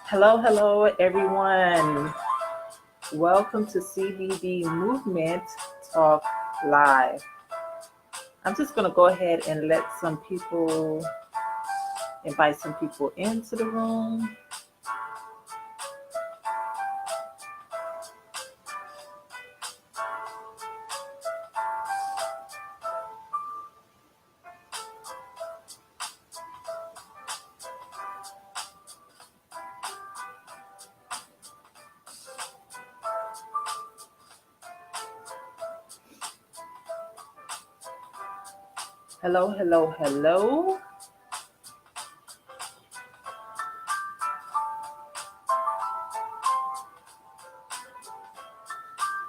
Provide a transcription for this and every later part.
Hello, hello, everyone. Welcome to CBD Movement Talk Live. I'm just going to go ahead and invite some people into the room. Hello, hello, hello.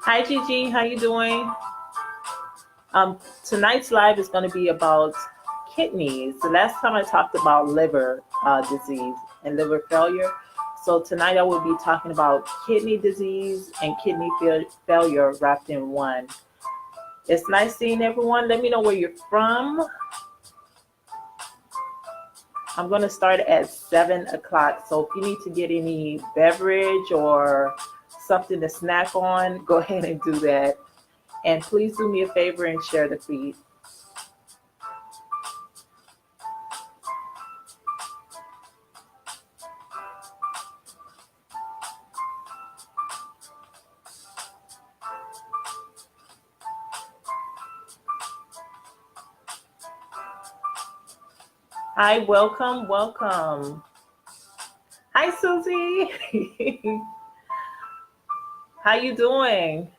Hi, Gigi. How you doing? Tonight's live is going to be about kidneys. The last time I talked about liver disease and liver failure. So tonight I will be talking about kidney disease and failure wrapped in one. It's nice seeing everyone. Let me know where you're from. I'm going to start at 7 o'clock. So if you need to get any beverage or something to snack on, go ahead and do that. And please do me a favor and share the feed. Hi, welcome, welcome. Hi, Susie. How you doing?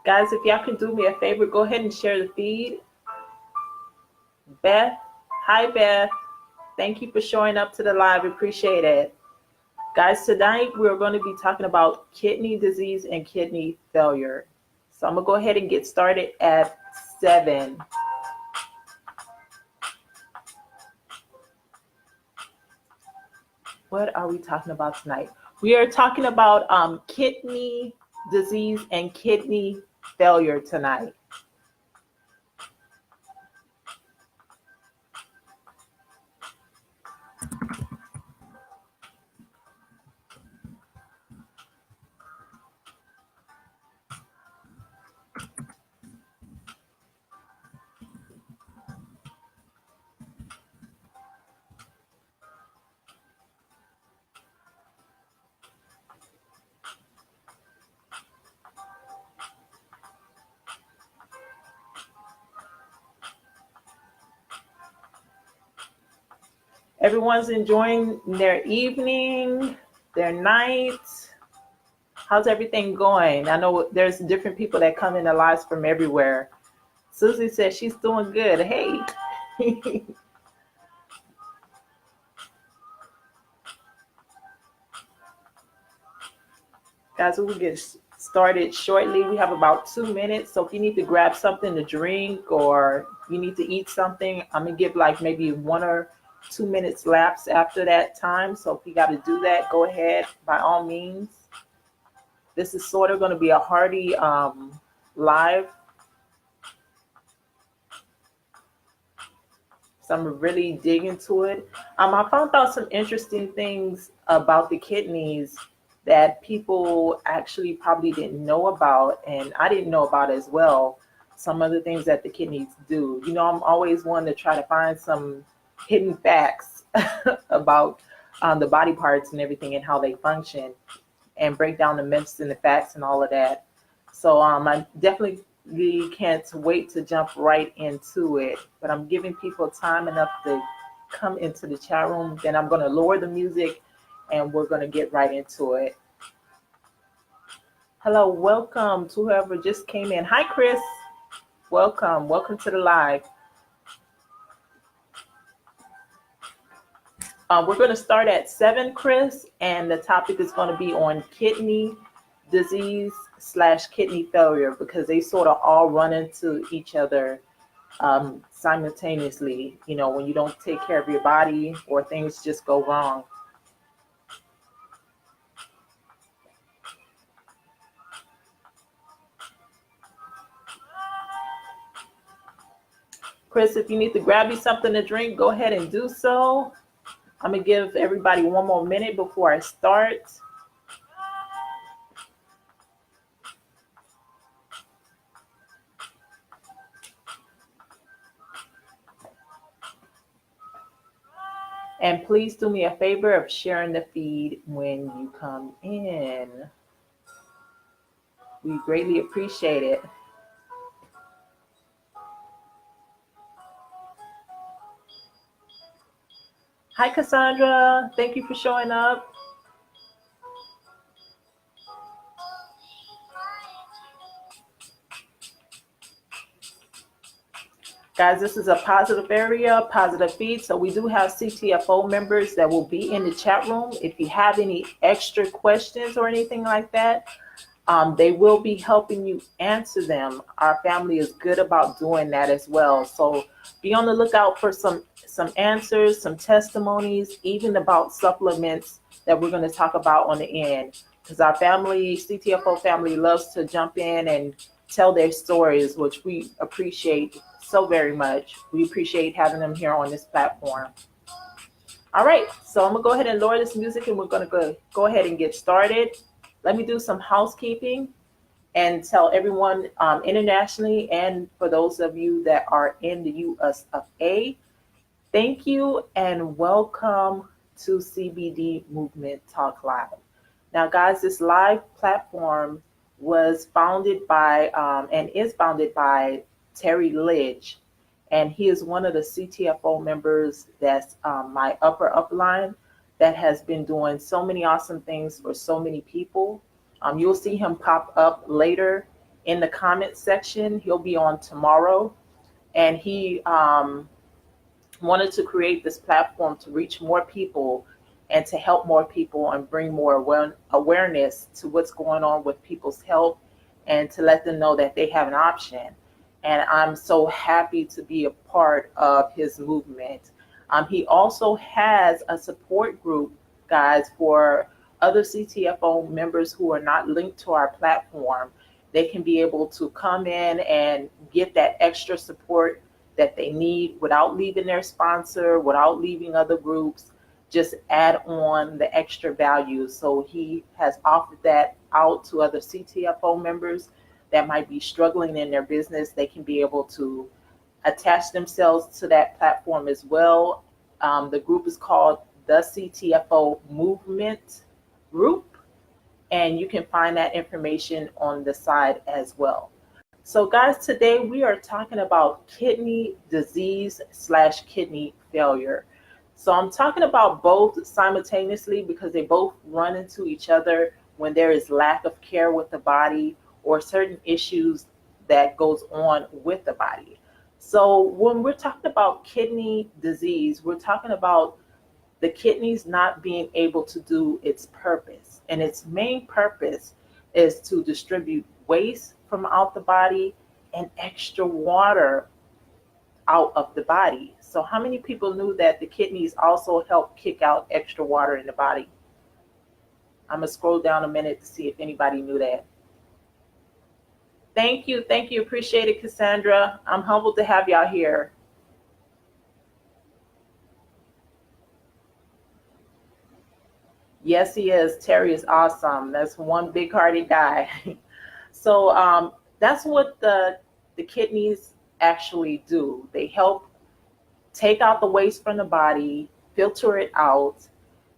Guys, if y'all can do me a favor, go ahead and share the feed. Beth, hi, Beth. Thank you for showing up to the live. Appreciate it. Guys, tonight we're going to be talking about kidney disease and kidney failure. So I'm going to go ahead and get started at 7. What are we talking about tonight? We are talking about kidney disease and kidney failure tonight. Everyone's enjoying their evening, their night. How's everything going? I know there's different people that come into lives from everywhere. Susie says she's doing good. Hey. Guys, we will get started shortly. We have about 2 minutes. So if you need to grab something to drink or you need to eat something, I'm going to give like maybe 1 or 2 minutes lapse after that time. So if you got to do that, go ahead by all means. This is sort of going to be a hearty live. So I'm really dig into it. I found out some interesting things about the kidneys that people actually probably didn't know about, and I didn't know about as well. Some of the things that the kidneys do. You know, I'm always one to try to find some hidden facts about the body parts and everything and how they function, and break down the myths and the facts and all of that. So I definitely can't wait to jump right into it. But I'm giving people time enough to come into the chat room. Then I'm going to lower the music and we're going to get right into it. Hello, welcome to whoever just came in. Hi, Chris. Welcome. Welcome to the live. We're going to start at 7, Chris, and the topic is going to be on kidney disease / kidney failure because they sort of all run into each other simultaneously, you know, when you don't take care of your body or things just go wrong. Chris, if you need to grab you something to drink, go ahead and do so. I'm gonna give everybody one more minute before I start. And please do me a favor of sharing the feed when you come in. We greatly appreciate it. Hi, Cassandra. Thank you for showing up. Guys, this is a positive area, positive feed. So we do have CTFO members that will be in the chat room. If you have any extra questions or anything like that, they will be helping you answer them. Our family is good about doing that as well. So be on the lookout for some answers, some testimonies, even about supplements that we're going to talk about on the end. Because our family, CTFO family, loves to jump in and tell their stories, which we appreciate so very much. We appreciate having them here on this platform. All right, so I'm gonna go ahead and lower this music and we're gonna go ahead and get started. Let me do some housekeeping and tell everyone internationally and for those of you that are in the US of A, thank you and welcome to CBD Movement Talk Live. Now, guys, this live platform was founded by and is founded by Terry Lidge, and he is one of the CTFO members that's my upper upline that has been doing so many awesome things for so many people. You'll see him pop up later in the comment section. He'll be on tomorrow, and he wanted to create this platform to reach more people and to help more people and bring more awareness to what's going on with people's health and to let them know that they have an option. And I'm so happy to be a part of his movement. He also has a support group, guys, for other CTFO members who are not linked to our platform. They can be able to come in and get that extra support that they need without leaving their sponsor, without leaving other groups, just add on the extra value. So he has offered that out to other CTFO members that might be struggling in their business. They can be able to attach themselves to that platform as well. The group is called the CTFO Movement Group, and you can find that information on the side as well. So guys, today we are talking about kidney disease / kidney failure. So I'm talking about both simultaneously because they both run into each other when there is lack of care with the body or certain issues that goes on with the body. So when we're talking about kidney disease, we're talking about the kidneys not being able to do its purpose. And its main purpose is to distribute waste from out the body and extra water out of the body. So how many people knew that the kidneys also help kick out extra water in the body? I'm gonna scroll down a minute to see if anybody knew that. Thank you, appreciate it, Cassandra. I'm humbled to have y'all here. Yes, he is. Terry is awesome. That's one big-hearted guy. So that's what the kidneys actually do. They help take out the waste from the body, filter it out,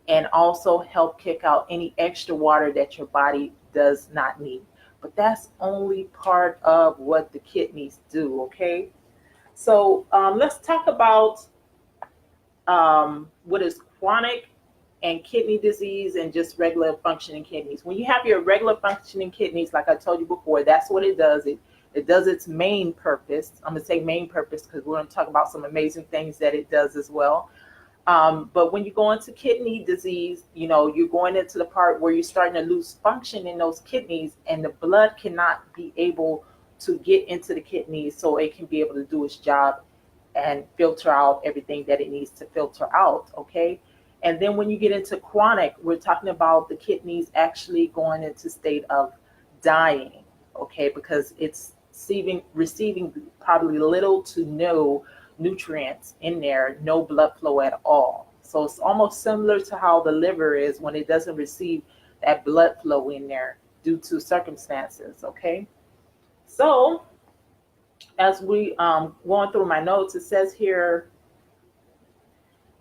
and also help kick out any extra water that your body does not need. But that's only part of what the kidneys do, okay? So let's talk about what is chronic and kidney disease and just regular functioning kidneys. When you have your regular functioning kidneys, like I told you before, that's what it does. It does its main purpose. I'm going to say main purpose because we're going to talk about some amazing things that it does as well. But when you go into kidney disease, you're going into the part where you're starting to lose function in those kidneys and the blood cannot be able to get into the kidneys so it can be able to do its job and filter out everything that it needs to filter out, okay? And then when you get into chronic, we're talking about the kidneys actually going into state of dying, okay? Because it's receiving probably little to no nutrients in there, no blood flow at all. So it's almost similar to how the liver is when it doesn't receive that blood flow in there due to circumstances. Okay. So as we going through my notes, it says here,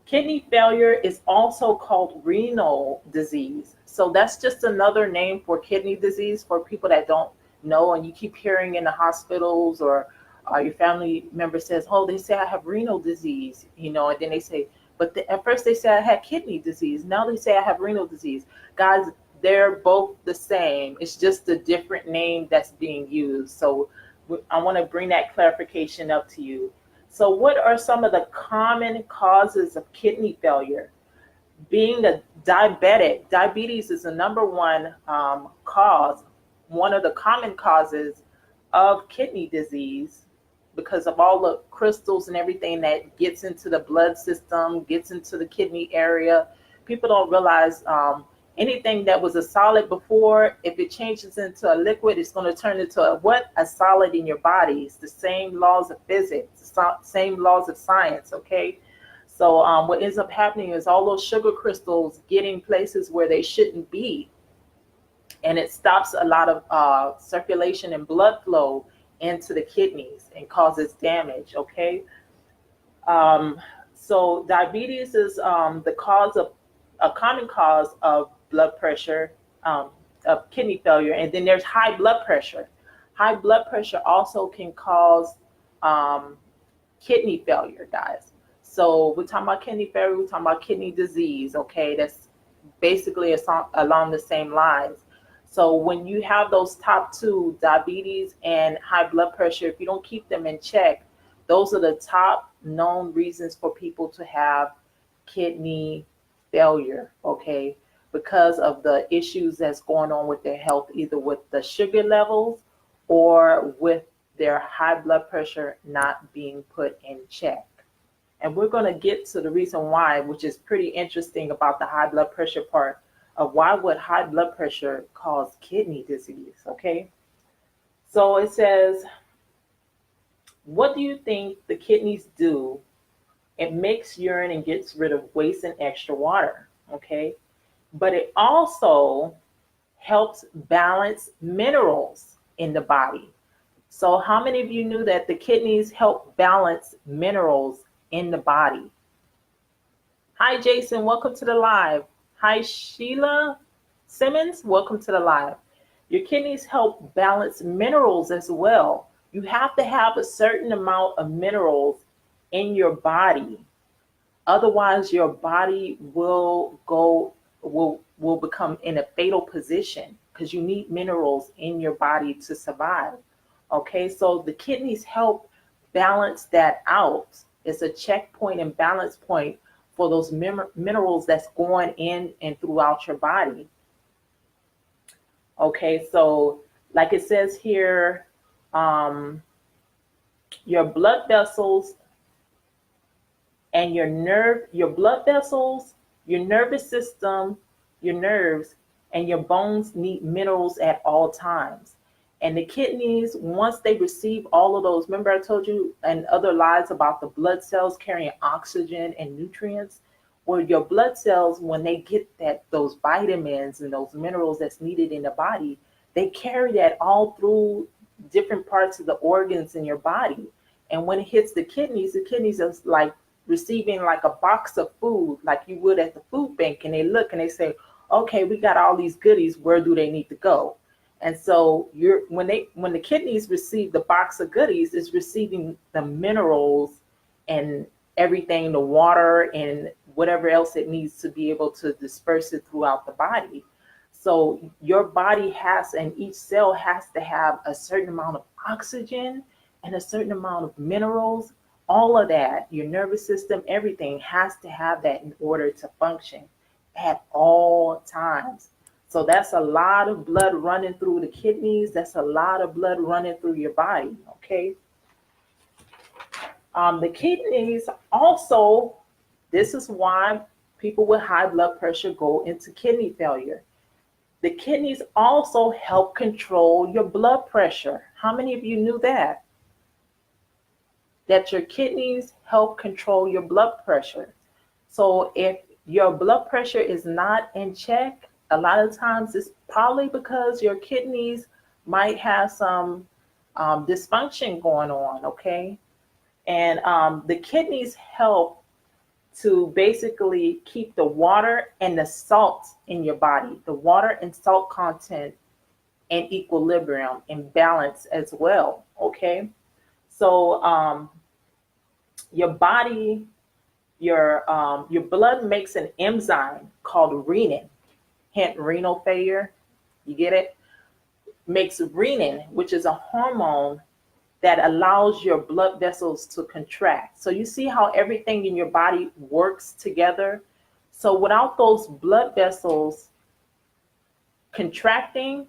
kidney failure is also called renal disease. So that's just another name for kidney disease for people that don't know, and you keep hearing in the hospitals or your family member says, oh, they say I have renal disease, and then they say, but at first they said I had kidney disease. Now they say I have renal disease. Guys, they're both the same. It's just a different name that's being used. So I want to bring that clarification up to you. So what are some of the common causes of kidney failure? Being a diabetic, diabetes is the number one cause, one of the common causes of kidney disease because of all the crystals and everything that gets into the blood system, gets into the kidney area. People don't realize anything that was a solid before, if it changes into a liquid, it's going to turn into a solid in your body. It's the same laws of physics, same laws of science, okay? So what ends up happening is all those sugar crystals getting places where they shouldn't be, and it stops a lot of circulation and blood flow into the kidneys and causes damage, okay? So diabetes is the cause of a common cause of blood pressure, of kidney failure, and then there's high blood pressure. High blood pressure also can cause kidney failure, guys. So we're talking about kidney failure, we're talking about kidney disease, okay? That's basically along the same lines. So when you have those top two, diabetes and high blood pressure, if you don't keep them in check, those are the top known reasons for people to have kidney failure, okay? Because of the issues that's going on with their health, either with the sugar levels or with their high blood pressure not being put in check. And we're going to get to the reason why, which is pretty interesting about the high blood pressure part of why would high blood pressure cause kidney disease, okay? So it says, what do you think the kidneys do? It makes urine and gets rid of waste and extra water, okay? But it also helps balance minerals in the body. So how many of you knew that the kidneys help balance minerals in the body? Hi, Jason, welcome to the live. Hi, Sheila Simmons, welcome to the live. Your kidneys help balance minerals as well. You have to have a certain amount of minerals in your body. Otherwise, your body will become in a fatal position because you need minerals in your body to survive. Okay, so the kidneys help balance that out. It's a checkpoint and balance point for those minerals that's going in and throughout your body. Okay, so like it says here, your blood vessels and your blood vessels, your nervous system, your nerves, and your bones need minerals at all times. And the kidneys, once they receive all of those, remember I told you in other lives about the blood cells carrying oxygen and nutrients? Well, your blood cells, when they get those vitamins and those minerals that's needed in the body, they carry that all through different parts of the organs in your body. And when it hits the kidneys are like receiving like a box of food, like you would at the food bank, and they look and they say, okay, we got all these goodies, where do they need to go? And so when the kidneys receive the box of goodies, it's receiving the minerals and everything, the water and whatever else it needs to be able to disperse it throughout the body. So your body has, and each cell has to have a certain amount of oxygen and a certain amount of minerals. All of that, your nervous system, everything has to have that in order to function at all times. So that's a lot of blood running through the kidneys. That's a lot of blood running through your body, okay? The kidneys also, this is why people with high blood pressure go into kidney failure. The kidneys also help control your blood pressure. How many of you knew that? That your kidneys help control your blood pressure. So if your blood pressure is not in check, a lot of times it's probably because your kidneys might have some dysfunction going on, okay? And the kidneys help to basically keep the water and the salt in your body, the water and salt content in equilibrium and balance as well, okay? So your body, your blood makes an enzyme called renin, hint renal failure, you get it? Makes renin, which is a hormone that allows your blood vessels to contract. So you see how everything in your body works together. So without those blood vessels contracting,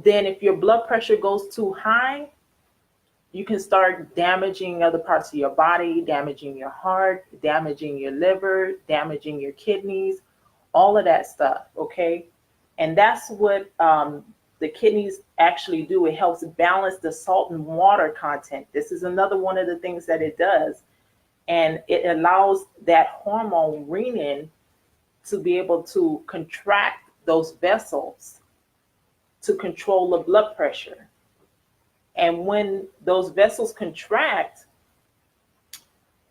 then if your blood pressure goes too high, you can start damaging other parts of your body, damaging your heart, damaging your liver, damaging your kidneys, all of that stuff, okay? And that's what the kidneys actually do. It helps balance the salt and water content. This is another one of the things that it does. And it allows that hormone renin to be able to contract those vessels to control the blood pressure. And when those vessels contract,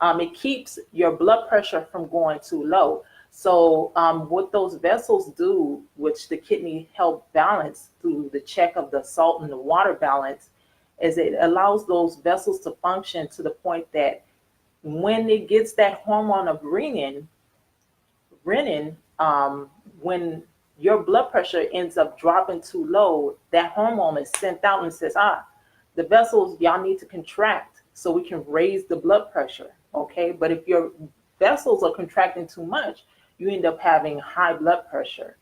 it keeps your blood pressure from going too low. So what those vessels do, which the kidney help balance through the check of the salt and the water balance, is it allows those vessels to function to the point that when it gets that hormone of renin, when your blood pressure ends up dropping too low, that hormone is sent out and says, the vessels, y'all need to contract so we can raise the blood pressure, okay? But if your vessels are contracting too much, you end up having high blood pressure.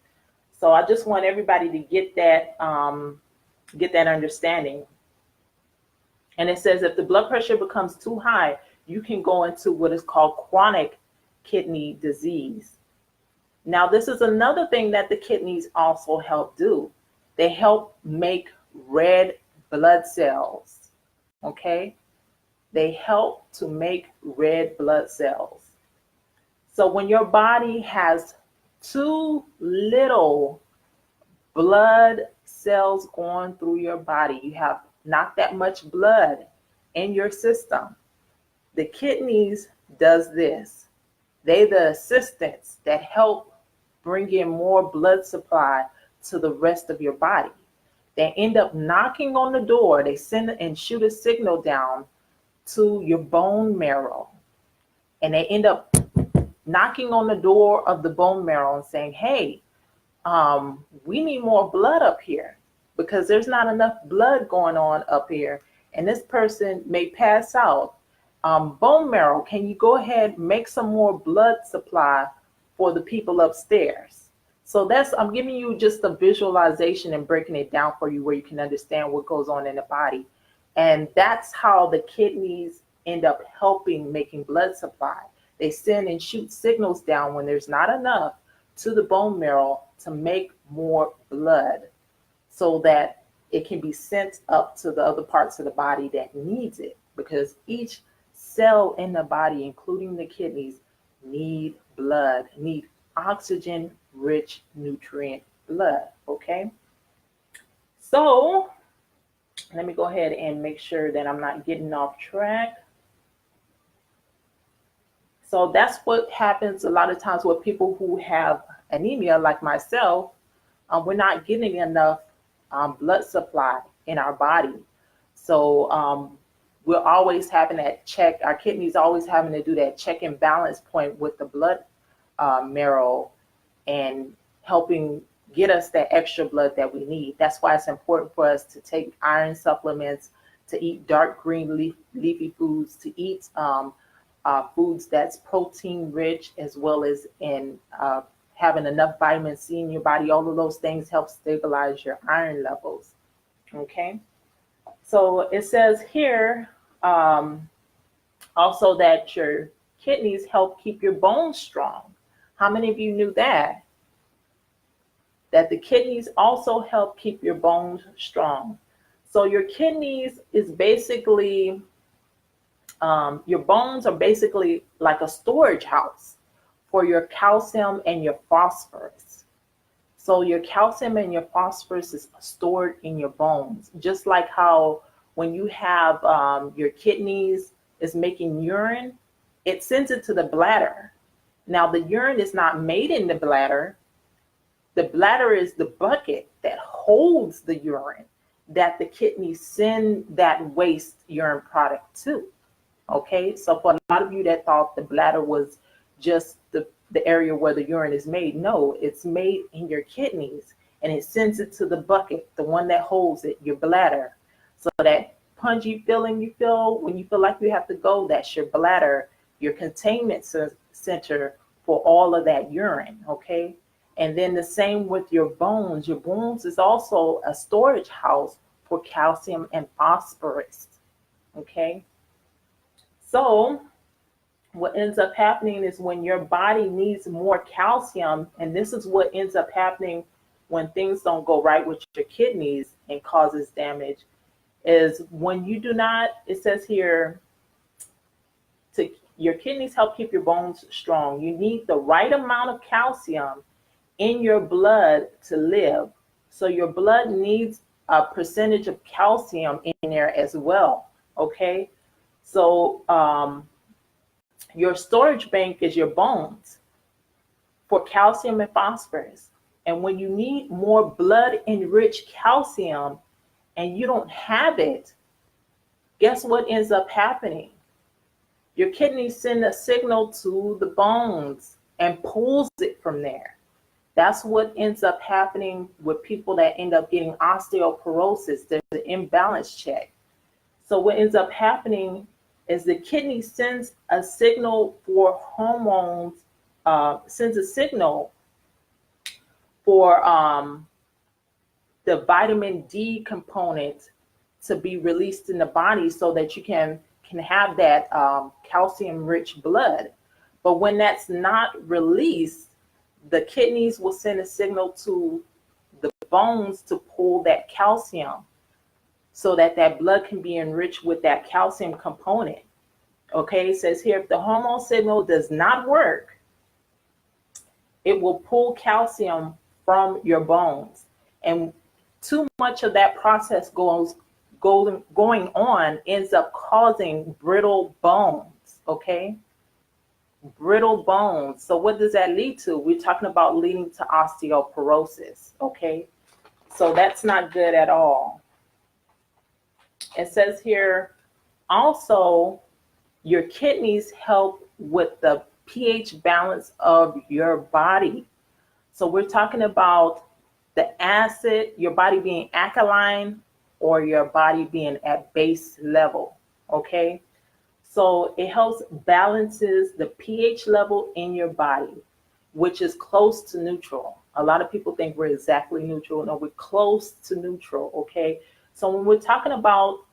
So I just want everybody to get that understanding. And it says if the blood pressure becomes too high, you can go into what is called chronic kidney disease. Now, this is another thing that the kidneys also help do. They help make red blood cells, okay? They help to make red blood cells. So when your body has too little blood cells going through your body, you have not that much blood in your system, the kidneys does this. They're the assistants that help bring in more blood supply to the rest of your body. They end up knocking on the door. They send and shoot a signal down to your bone marrow. And they end up knocking on the door of the bone marrow and saying, hey, we need more blood up here because there's not enough blood going on up here. And this person may pass out. Bone marrow, can you go ahead and make some more blood supply for the people upstairs? So I'm giving you just a visualization and breaking it down for you where you can understand what goes on in the body. And that's how the kidneys end up helping making blood supply. They send and shoot signals down when there's not enough to the bone marrow to make more blood so that it can be sent up to the other parts of the body that needs it, because each cell in the body, including the kidneys, need blood, need oxygen-rich nutrient blood, okay? So let me go ahead and make sure that I'm not getting off track. So that's what happens a lot of times with people who have anemia, like myself. We're not getting enough blood supply in our body. So we're always having that check. Our kidneys always having to do that check and balance point with the blood marrow and helping get us that extra blood that we need. That's why it's important for us to take iron supplements, to eat dark green leafy foods, to eat foods that's protein rich, as well as in having enough vitamin C in your body. All of those things help stabilize your iron levels. Okay. So it says here also that your kidneys help keep your bones strong. How many of you knew that? That the kidneys also help keep your bones strong. So your kidneys is basically Your bones are basically like a storage house for your calcium and your phosphorus. So your calcium and your phosphorus is stored in your bones, just like how when you have your kidneys is making urine, it sends it to the bladder. Now the urine is not made in the bladder. The bladder is the bucket that holds the urine that the kidneys send that waste urine product to. Okay, so for a lot of you that thought the bladder was just the area where the urine is made, no, it's made in your kidneys and it sends it to the bucket, the one that holds it, your bladder. So that pungy feeling you feel when you feel like you have to go, that's your bladder, your containment center for all of that urine. Okay, and then the same with your bones. Your bones is also a storage house for calcium and phosphorus. Okay. So what ends up happening is when your body needs more calcium, and this is what ends up happening when things don't go right with your kidneys and causes damage, is when you do not, it says here, to your kidneys help keep your bones strong. You need the right amount of calcium in your blood to live. So your blood needs a percentage of calcium in there as well. Okay. So your storage bank is your bones for calcium and phosphorus. And when you need more blood enriched calcium and you don't have it, guess what ends up happening? Your kidneys send a signal to the bones and pulls it from there. That's what ends up happening with people that end up getting osteoporosis. There's an imbalance check. So what ends up happening is the kidney sends a signal for hormones, sends a signal for the vitamin D component to be released in the body so that you can have that calcium-rich blood. But when that's not released, the kidneys will send a signal to the bones to pull that calcium so that that blood can be enriched with that calcium component. Okay, it says here, if the hormone signal does not work, it will pull calcium from your bones. And too much of that process going on ends up causing brittle bones. Okay, brittle bones. So what does that lead to? We're talking about leading to osteoporosis. Okay, so that's not good at all. It says here also, your kidneys help with the pH balance of your body. So we're talking about the acid, your body being alkaline or your body being at base level. Okay, so it helps balances the pH level in your body, which is close to neutral. A lot of people think we're exactly neutral. No, we're close to neutral. Okay, so when we're talking about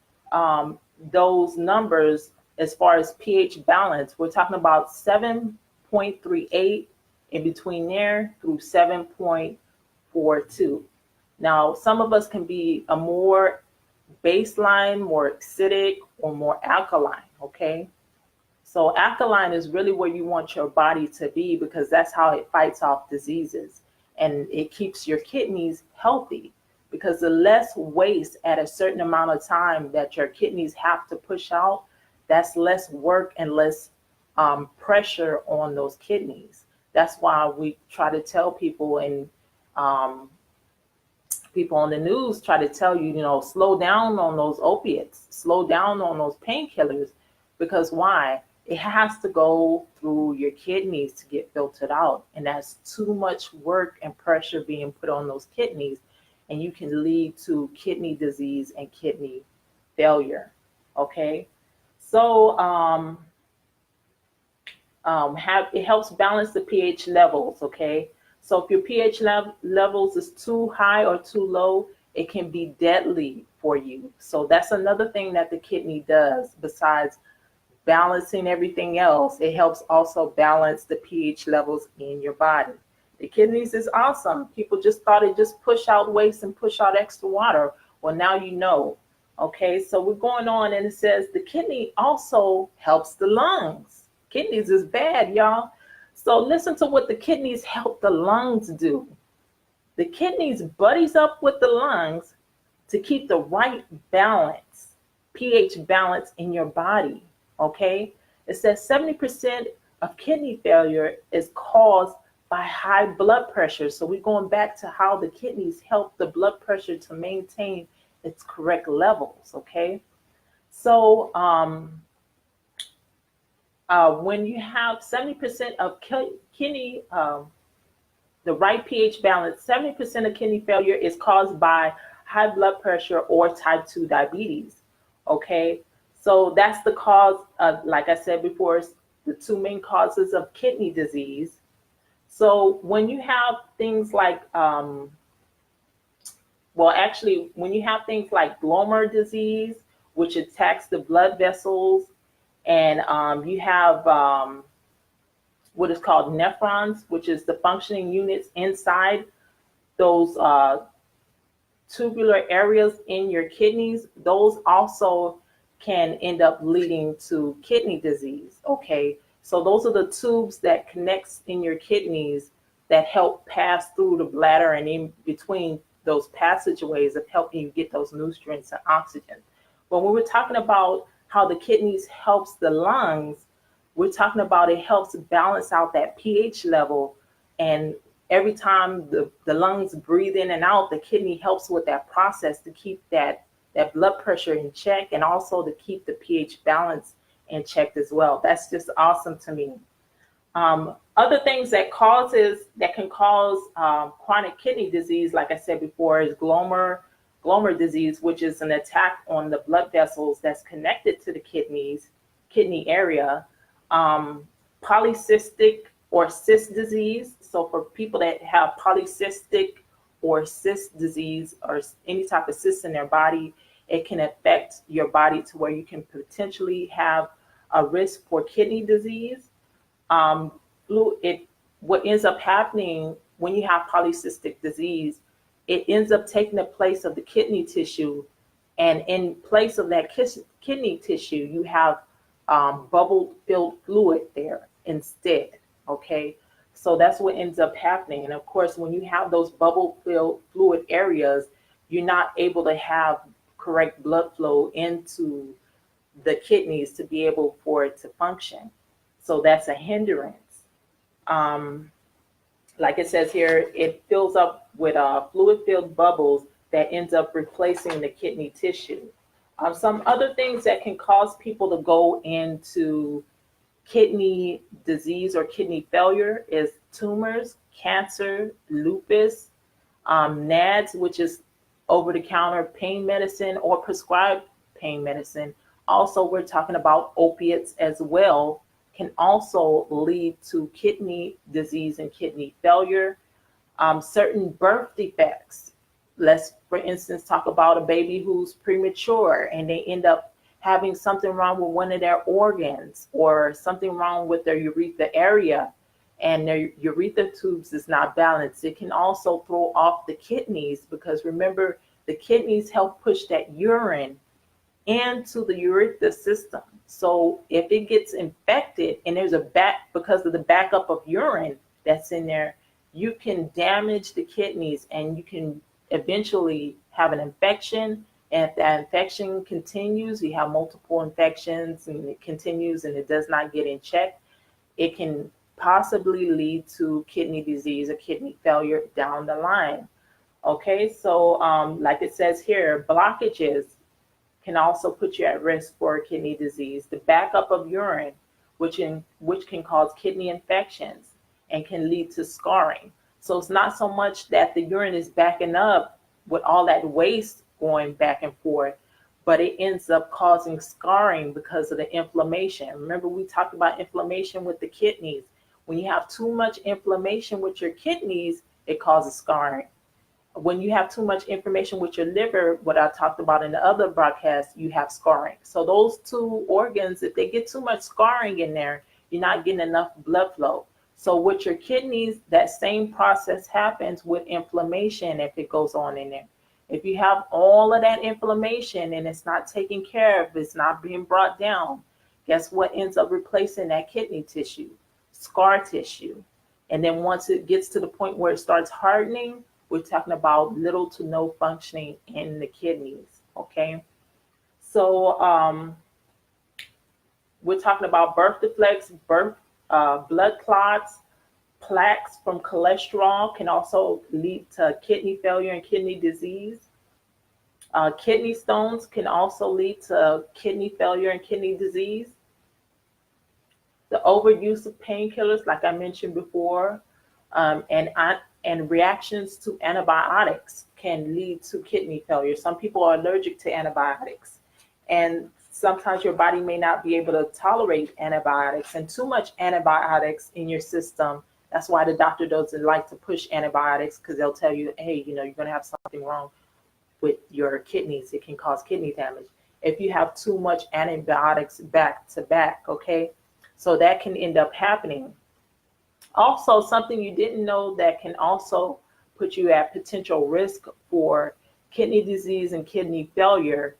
those numbers as far as pH balance, we're talking about 7.38 in between there through 7.42. Now, some of us can be a more baseline, more acidic, or more alkaline. Okay, so alkaline is really where you want your body to be because that's how it fights off diseases and it keeps your kidneys healthy. Because the less waste at a certain amount of time that your kidneys have to push out, that's less work and less pressure on those kidneys. That's why we try to tell people, and people on the news try to tell you, slow down on those opiates, slow down on those painkillers, because why? It has to go through your kidneys to get filtered out. And that's too much work and pressure being put on those kidneys. And you can lead to kidney disease and kidney failure. Okay, so it helps balance the pH levels. Okay, so if your pH levels is too high or too low, it can be deadly for you. So that's another thing that the kidney does besides balancing everything else. It helps also balance the pH levels in your body. The kidneys is awesome. People just thought it just push out waste and push out extra water. Well, now you know. Okay, so we're going on, and it says the kidney also helps the lungs. Kidneys is bad, y'all. So listen to what the kidneys help the lungs do. The kidneys buddies up with the lungs to keep the right balance, pH balance in your body. Okay, it says 70% of kidney failure is caused by high blood pressure. So we're going back to how the kidneys help the blood pressure to maintain its correct levels. Okay, so when you have 70% of kidney, the right pH balance, 70% of kidney failure is caused by high blood pressure or type 2 diabetes. Okay, so that's the cause of, like I said before, the two main causes of kidney disease. So when you have things like, well, actually, when you have things like glomer disease, which attacks the blood vessels, and you have what is called nephrons, which is the functioning units inside those tubular areas in your kidneys, those also can end up leading to kidney disease. Okay, so those are the tubes that connects in your kidneys that help pass through the bladder and in between those passageways of helping you get those nutrients and oxygen. But when we're talking about how the kidneys helps the lungs, we're talking about it helps balance out that pH level. And every time the lungs breathe in and out, the kidney helps with that process to keep that blood pressure in check, and also to keep the pH balance in check as well. That's just awesome to me. Other things that can cause chronic kidney disease, like I said before, is glomer disease, which is an attack on the blood vessels that's connected to the kidney area. Polycystic or cyst disease. So for people that have polycystic or cyst disease or any type of cyst in their body, it can affect your body to where you can potentially have a risk for kidney disease. What ends up happening when you have polycystic disease, it ends up taking the place of the kidney tissue, and in place of that kidney tissue, you have bubble-filled fluid there instead. Okay, so that's what ends up happening. And of course, when you have those bubble-filled fluid areas, you're not able to have correct blood flow into the kidneys to be able for it to function. So that's a hindrance. Like it says here, it fills up with fluid-filled bubbles that ends up replacing the kidney tissue. Some other things that can cause people to go into kidney disease or kidney failure is tumors, cancer, lupus, NADS, which is over-the-counter pain medicine or prescribed pain medicine. Also, we're talking about opiates as well, can also lead to kidney disease and kidney failure. Certain birth defects. Let's, for instance, talk about a baby who's premature and they end up having something wrong with one of their organs or something wrong with their urethra area, and their urethra tubes is not balanced. It can also throw off the kidneys, because remember, the kidneys help push that urine into the urethra system. So if it gets infected and there's because of the backup of urine that's in there, you can damage the kidneys and you can eventually have an infection. And if that infection continues, you have multiple infections and it continues and it does not get in check, it can possibly lead to kidney disease or kidney failure down the line. Okay, so like it says here, blockages can also put you at risk for kidney disease. The backup of urine, which can cause kidney infections and can lead to scarring. So it's not so much that the urine is backing up with all that waste going back and forth, but it ends up causing scarring because of the inflammation. Remember, we talked about inflammation with the kidneys. When you have too much inflammation with your kidneys, it causes scarring. When you have too much inflammation with your liver, what I talked about in the other broadcast, you have scarring. So those two organs, if they get too much scarring in there, you're not getting enough blood flow. So with your kidneys, that same process happens with inflammation if it goes on in there. If you have all of that inflammation and it's not taken care of, it's not being brought down, guess what ends up replacing that kidney tissue? Scar tissue. And then once it gets to the point where it starts hardening, we're talking about little to no functioning in the kidneys. Okay. So we're talking about birth defects, blood clots, plaques from cholesterol can also lead to kidney failure and kidney disease. Kidney stones can also lead to kidney failure and kidney disease. The overuse of painkillers, like I mentioned before, and reactions to antibiotics can lead to kidney failure. Some people are allergic to antibiotics, and sometimes your body may not be able to tolerate antibiotics. And too much antibiotics in your system. That's why the doctor doesn't like to push antibiotics, because they'll tell you, hey, you're going to have something wrong with your kidneys. It can cause kidney damage if you have too much antibiotics back to back. Okay, so that can end up happening. Also, something you didn't know that can also put you at potential risk for kidney disease and kidney failure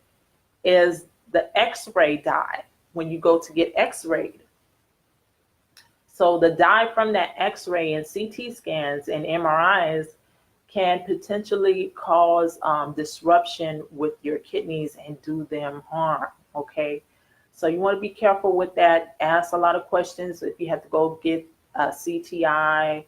is the x-ray dye when you go to get x-rayed. So the dye from that x-ray and CT scans and MRIs can potentially cause disruption with your kidneys and do them harm. Okay, so you want to be careful with that. Ask a lot of questions if you have to go get CTI,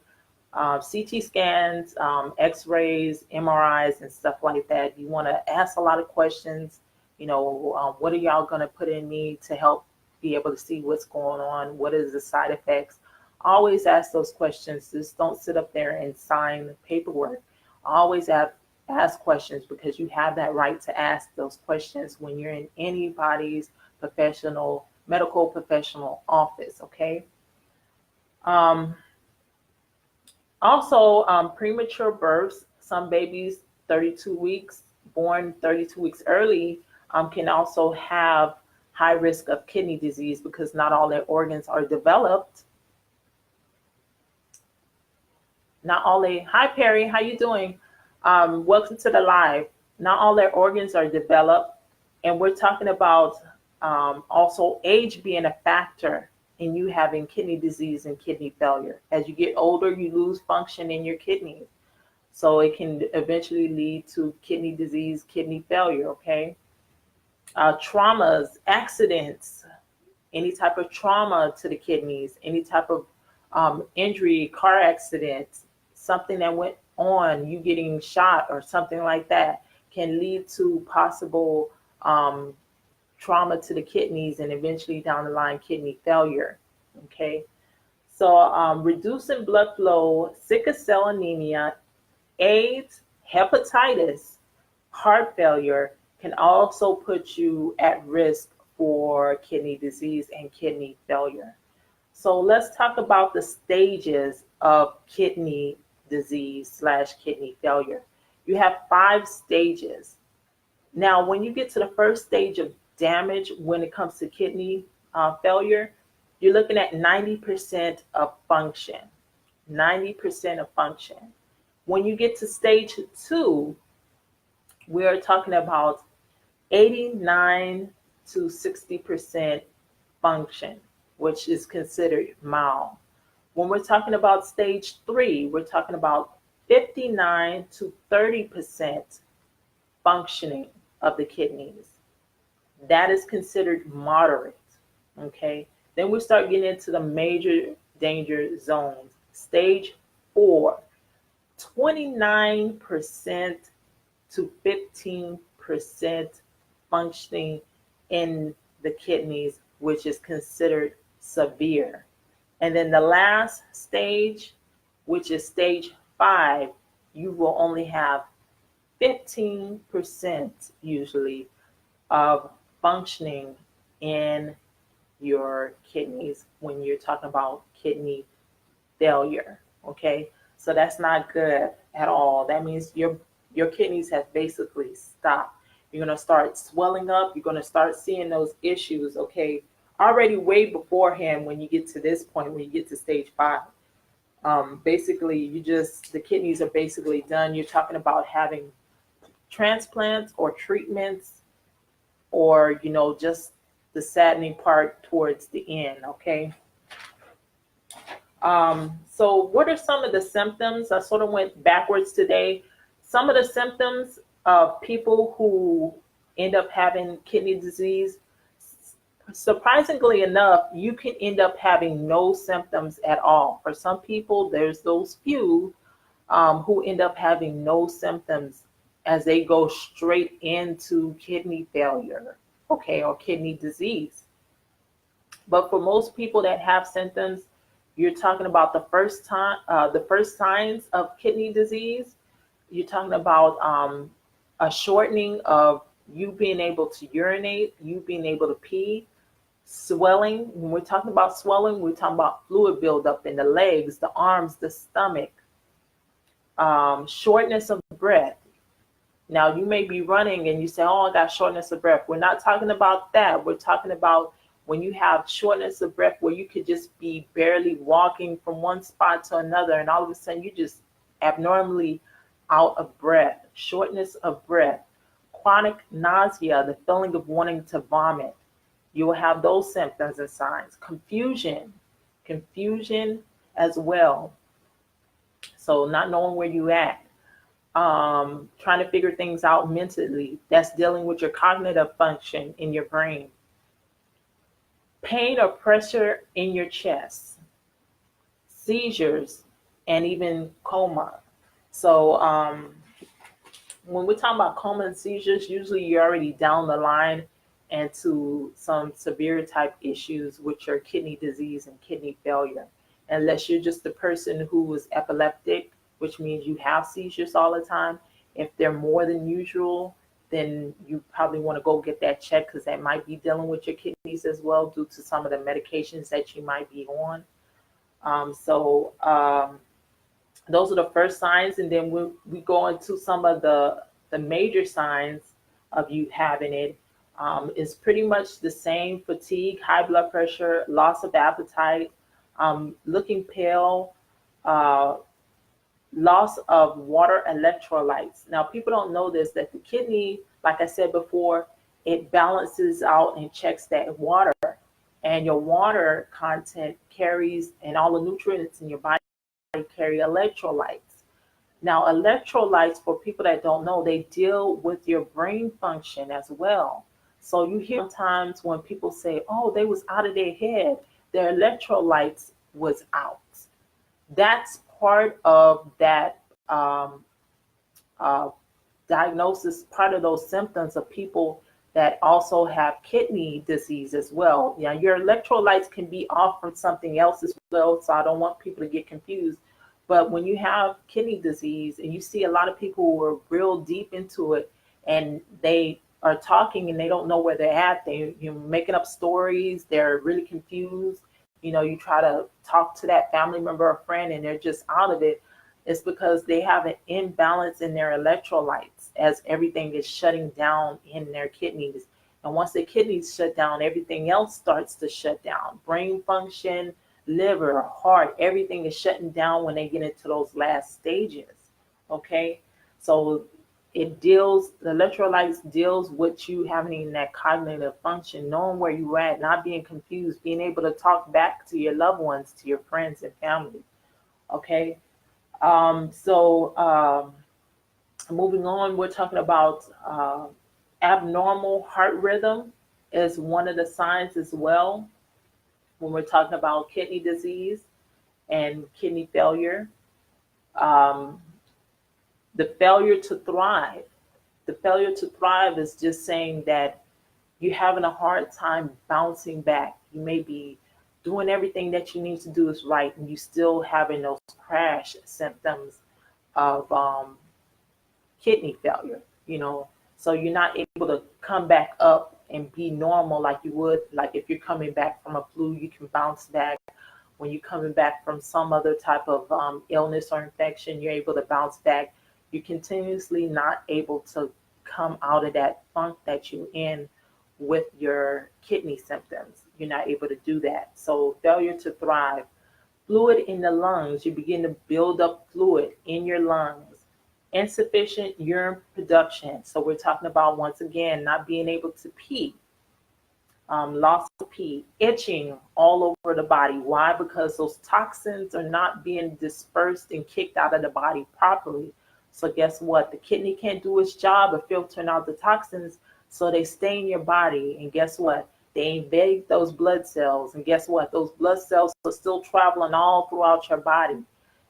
CT scans, X-rays, MRIs, and stuff like that. You want to ask a lot of questions. What are y'all going to put in me to help be able to see what's going on? What is the side effects? Always ask those questions. Just don't sit up there and sign the paperwork. Always ask questions, because you have that right to ask those questions when you're in anybody's medical professional office. Okay. Also, premature births, some babies 32 weeks, born 32 weeks early, can also have high risk of kidney disease because not all their organs are developed. Hi Perry, how you doing? Welcome to the live. Not all their organs are developed, and we're talking about also age being a factor in you having kidney disease and kidney failure. As you get older, you lose function in your kidneys. So it can eventually lead to kidney disease, kidney failure, okay? Traumas, accidents, any type of trauma to the kidneys, any type of injury, car accident, something that went on, you getting shot or something like that, can lead to possible trauma to the kidneys and eventually down the line kidney failure. Okay, so reducing blood flow, sickle cell anemia, AIDS, hepatitis, heart failure can also put you at risk for kidney disease and kidney failure. So let's talk about the stages of kidney disease / kidney failure. You have 5 stages. Now, when you get to the first stage of damage, when it comes to kidney failure, you're looking at 90% of function. 90% of function. When you get to stage 2, we're talking about 89 to 60% function, which is considered mild. When we're talking about stage 3, we're talking about 59 to 30% functioning of the kidneys. That is considered moderate. Okay. Then we start getting into the major danger zones. Stage 4, 29% to 15% functioning in the kidneys, which is considered severe. And then the last stage, which is stage 5, you will only have 15% usually of functioning in your kidneys when you're talking about kidney failure. Okay, so that's not good at all. That means your kidneys have basically stopped. You're going to start swelling up. You're going to start seeing those issues, okay, already way beforehand when you get to this point, when you get to stage 5. Basically, the kidneys are basically done. You're talking about having transplants or treatments, or just the saddening part towards the end. Okay. So what are some of the symptoms? I sort of went backwards today. Some of the symptoms of people who end up having kidney disease, surprisingly enough, you can end up having no symptoms at all. For some people, there's those few who end up having no symptoms as they go straight into kidney failure, okay, or kidney disease. But for most people that have symptoms, you're talking about the first signs of kidney disease. You're talking about a shortening of you being able to urinate, you being able to pee, swelling. When we're talking about swelling, we're talking about fluid buildup in the legs, the arms, the stomach, shortness of breath. Now, you may be running and you say, oh, I got shortness of breath. We're not talking about that. We're talking about when you have shortness of breath where you could just be barely walking from one spot to another, and all of a sudden you just abnormally out of breath, shortness of breath, chronic nausea, the feeling of wanting to vomit. You will have those symptoms and signs. Confusion as well. So not knowing where you at, trying to figure things out mentally. That's dealing with your cognitive function in your brain. Pain or pressure in your chest, seizures, and even coma. So when we're talking about coma and seizures, usually you're already down the line into some severe type issues with your kidney disease and kidney failure. Unless you're just the person who was epileptic, which means you have seizures all the time. If they're more than usual, then you probably want to go get that checked, because that might be dealing with your kidneys as well due to some of the medications that you might be on. Those are the first signs, and then we go into some of the major signs of you having it. Is pretty much the same: fatigue, high blood pressure, loss of appetite, looking pale, loss of water electrolytes. Now, people don't know this, that the kidney, like I said before, it balances out and checks that water. And your water content carries, and all the nutrients in your body carry electrolytes. Now, electrolytes, for people that don't know, they deal with your brain function as well. So you hear sometimes when people say, oh, they was out of their head, their electrolytes was out. That's part of that uh, diagnosis, part of those symptoms of people that also have kidney disease as well. Yeah, your electrolytes can be off from something else as well, so I don't want people to get confused. But when you have kidney disease, and you see a lot of people who are real deep into it, and they are talking and they don't know where they're at, you're making up stories, they're really confused. You try to talk to that family member or friend and they're just out of it. It's because they have an imbalance in their electrolytes, as everything is shutting down in their kidneys. And once the kidneys shut down, everything else starts to shut down. Brain function, liver, heart, everything is shutting down when they get into those last stages. Okay? So the electrolytes deals with you having in that cognitive function, knowing where you're at, not being confused, being able to talk back to your loved ones, to your friends and family. Okay. Moving on, we're talking about abnormal heart rhythm is one of the signs as well when we're talking about kidney disease and kidney failure. Um, the failure to thrive. The failure to thrive is just saying that you're having a hard time bouncing back. You may be doing everything that you need to do is right, and you still having those crash symptoms of kidney failure. So you're not able to come back up and be normal like you would. Like if you're coming back from a flu, you can bounce back. When you're coming back from some other type of illness or infection, you're able to bounce back. You're continuously not able to come out of that funk that you're in with your kidney symptoms. You're not able to do that. So failure to thrive. Fluid in the lungs. You begin to build up fluid in your lungs. insufficient urine production. So we're talking about, once again, not being able to pee, loss of pee, itching all over the body. Why? Because those toxins are not being dispersed and kicked out of the body properly. So guess what? The kidney can't do its job of filtering out the toxins, so they stay in your body. And guess what? They invade those blood cells. And guess what? Those blood cells are still traveling all throughout your body.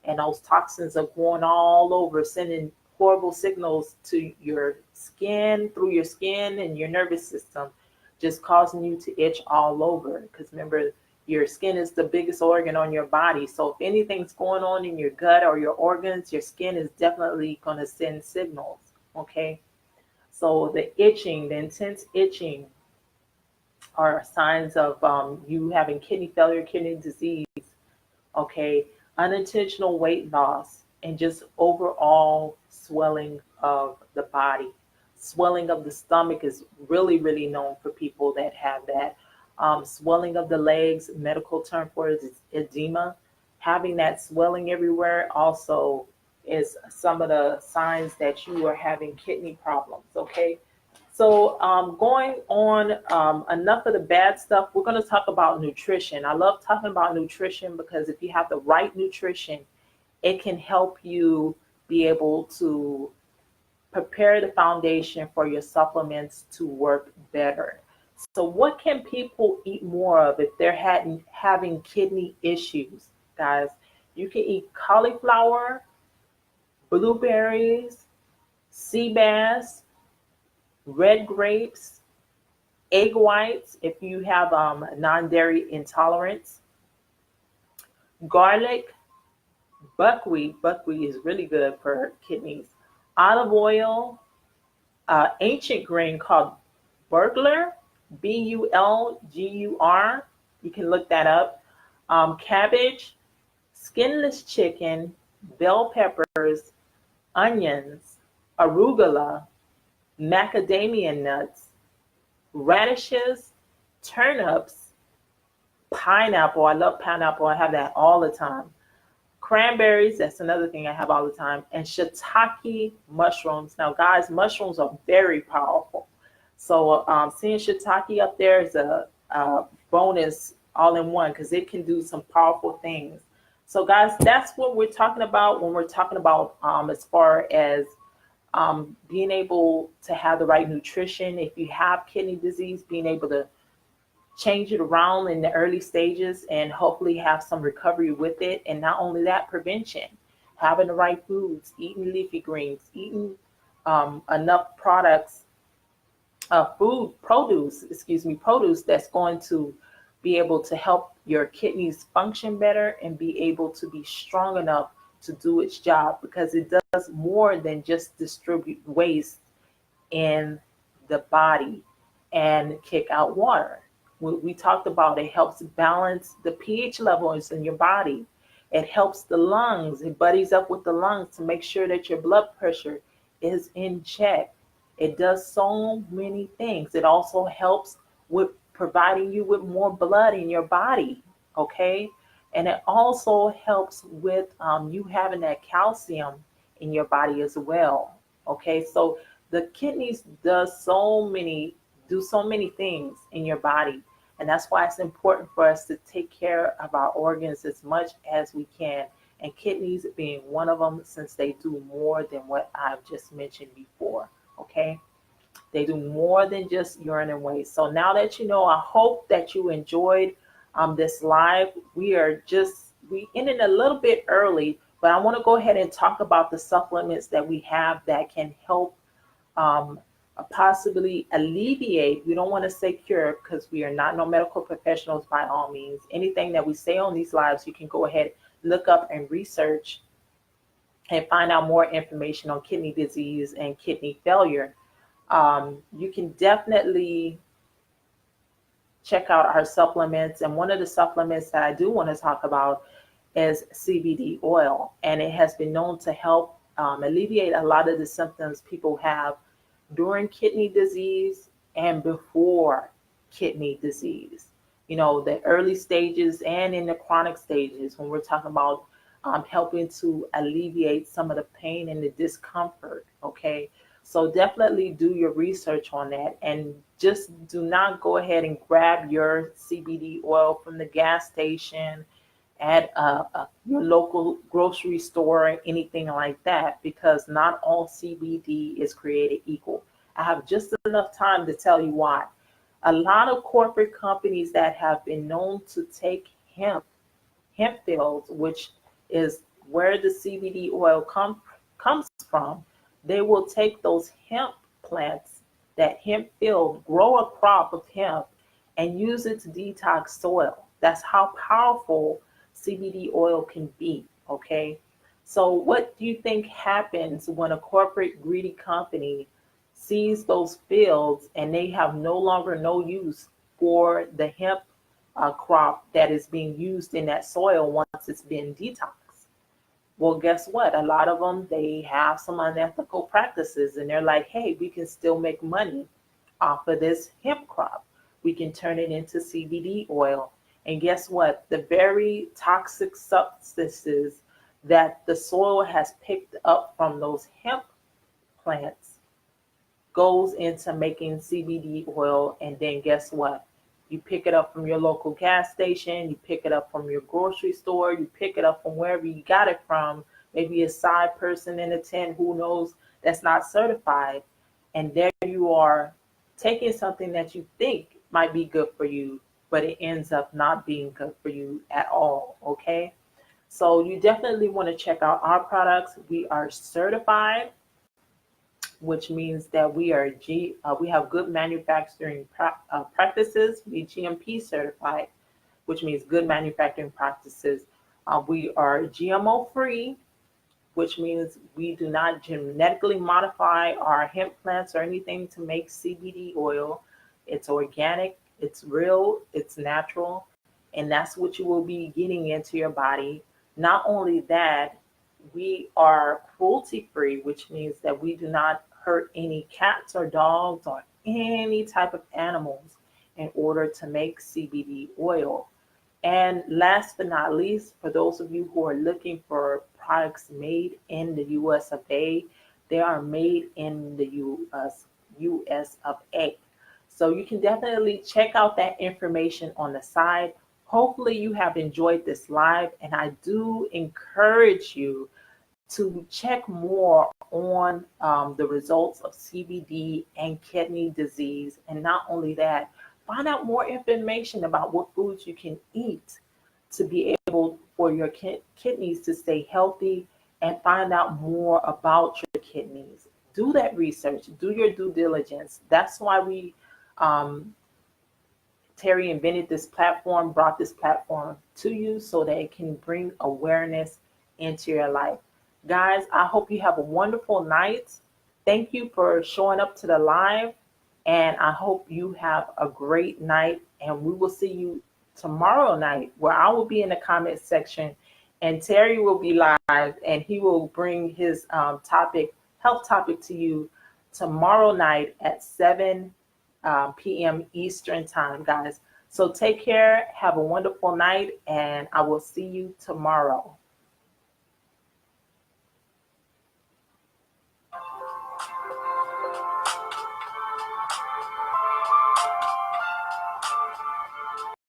And those toxins are going all over, sending horrible signals to your skin, through your skin and your nervous system, just causing you to itch all over. Because remember, your skin is the biggest organ on your body. So if anything's going on in your gut or your organs, your skin is definitely going to send signals. Okay. So the itching, the intense itching, are signs of you having kidney failure, kidney disease. Okay. Unintentional weight loss, and just overall swelling of the body. Swelling of the stomach is really, really known for people that have that. Swelling of the legs, medical term for it is edema. Having that swelling everywhere also is some of the signs that you are having kidney problems. Okay. So going on, enough of the bad stuff. We're going to talk about nutrition. I love talking about nutrition because if you have the right nutrition, it can help you be able to prepare the foundation for your supplements to work better. So what can people eat more of if they're having kidney issues, guys? You can eat cauliflower, blueberries, sea bass, red grapes, egg whites if you have non-dairy intolerance, garlic, buckwheat. Buckwheat is really good for kidneys. Olive oil, ancient grain called burglar, Bulgur. You can look that up. Cabbage, skinless chicken, bell peppers, onions, arugula, macadamia nuts, radishes, turnips, pineapple. I love pineapple. I have that all the time. Cranberries, that's another thing I have all the time. And shiitake mushrooms. Now, guys, mushrooms are very powerful. So seeing shiitake up there is a bonus all in one because it can do some powerful things. So, guys, that's what we're talking about when we're talking about as far as being able to have the right nutrition. If you have kidney disease, being able to change it around in the early stages and hopefully have some recovery with it. And not only that, prevention, having the right foods, eating leafy greens, eating enough products, produce that's going to be able to help your kidneys function better and be able to be strong enough to do its job, because it does more than just distribute waste in the body and kick out water. We talked about it helps balance the pH levels in your body. It helps the lungs. It buddies up with the lungs to make sure that your blood pressure is in check. It does so many things. It also helps with providing you with more blood in your body. Okay. And it also helps with you having that calcium in your body as well. Okay. So the kidneys do so many things in your body. And that's why it's important for us to take care of our organs as much as we can. And kidneys being one of them, since they do more than what I've just mentioned before. Okay. They do more than just urine and waste. So now that you know, I hope that you enjoyed this live. We ended a little bit early, but I want to go ahead and talk about the supplements that we have that can help possibly alleviate. We don't want to say cure because we are not no medical professionals by all means. Anything that we say on these lives, you can go ahead, look up and research and find out more information on kidney disease and kidney failure. You can definitely check out our supplements. And one of the supplements that I do want to talk about is CBD oil. And it has been known to help alleviate a lot of the symptoms people have during kidney disease and before kidney disease. You know, the early stages and in the chronic stages when we're talking about helping to alleviate some of the pain and the discomfort. Okay. So definitely do your research on that, and just do not go ahead and grab your CBD oil from the gas station at your local grocery store or anything like that, because not all CBD is created equal. I have just enough time to tell you why. A lot of corporate companies that have been known to take hemp fields, which is where the CBD oil comes from, they will take those hemp plants, that hemp field, grow a crop of hemp, and use it to detox soil. That's how powerful CBD oil can be. Okay. So, what do you think happens when a corporate greedy company sees those fields and they have no longer no use for the hemp crop that is being used in that soil once it's been detoxed? Well, guess what? A lot of them, they have some unethical practices, and they're like, hey, we can still make money off of this hemp crop. We can turn it into CBD oil. And guess what? The very toxic substances that the soil has picked up from those hemp plants goes into making CBD oil. And then guess what? You pick it up from your local gas station, you pick it up from your grocery store, you pick it up from wherever you got it from, maybe a side person in a tent, who knows, that's not certified. And there you are taking something that you think might be good for you, but it ends up not being good for you at all. Okay. So you definitely want to check out our products. We are certified, which means that we have good manufacturing practices. We GMP certified, which means good manufacturing practices. We are GMO free, which means we do not genetically modify our hemp plants or anything to make CBD oil. It's organic, it's real, it's natural, and that's what you will be getting into your body. Not only that, we are cruelty free, which means that we do not hurt any cats or dogs or any type of animals in order to make CBD oil. And last but not least, for those of you who are looking for products made in the US of A, they are made in the US of A. So you can definitely check out that information on the side. Hopefully you have enjoyed this live, and I do encourage you to check more on the results of CBD and kidney disease. And not only that, find out more information about what foods you can eat to be able for your kidneys to stay healthy, and find out more about your kidneys. Do that research, do your due diligence. That's why um, Terry invented this platform, brought this platform to you so that it can bring awareness into your life. Guys, I hope you have a wonderful night. Thank you for showing up to the live, and I hope you have a great night. And we will see you tomorrow night, where I will be in the comment section and Terry will be live, and he will bring his health topic to you tomorrow night at 7 p.m. Eastern time, guys. So take care, have a wonderful night, and I will see you tomorrow.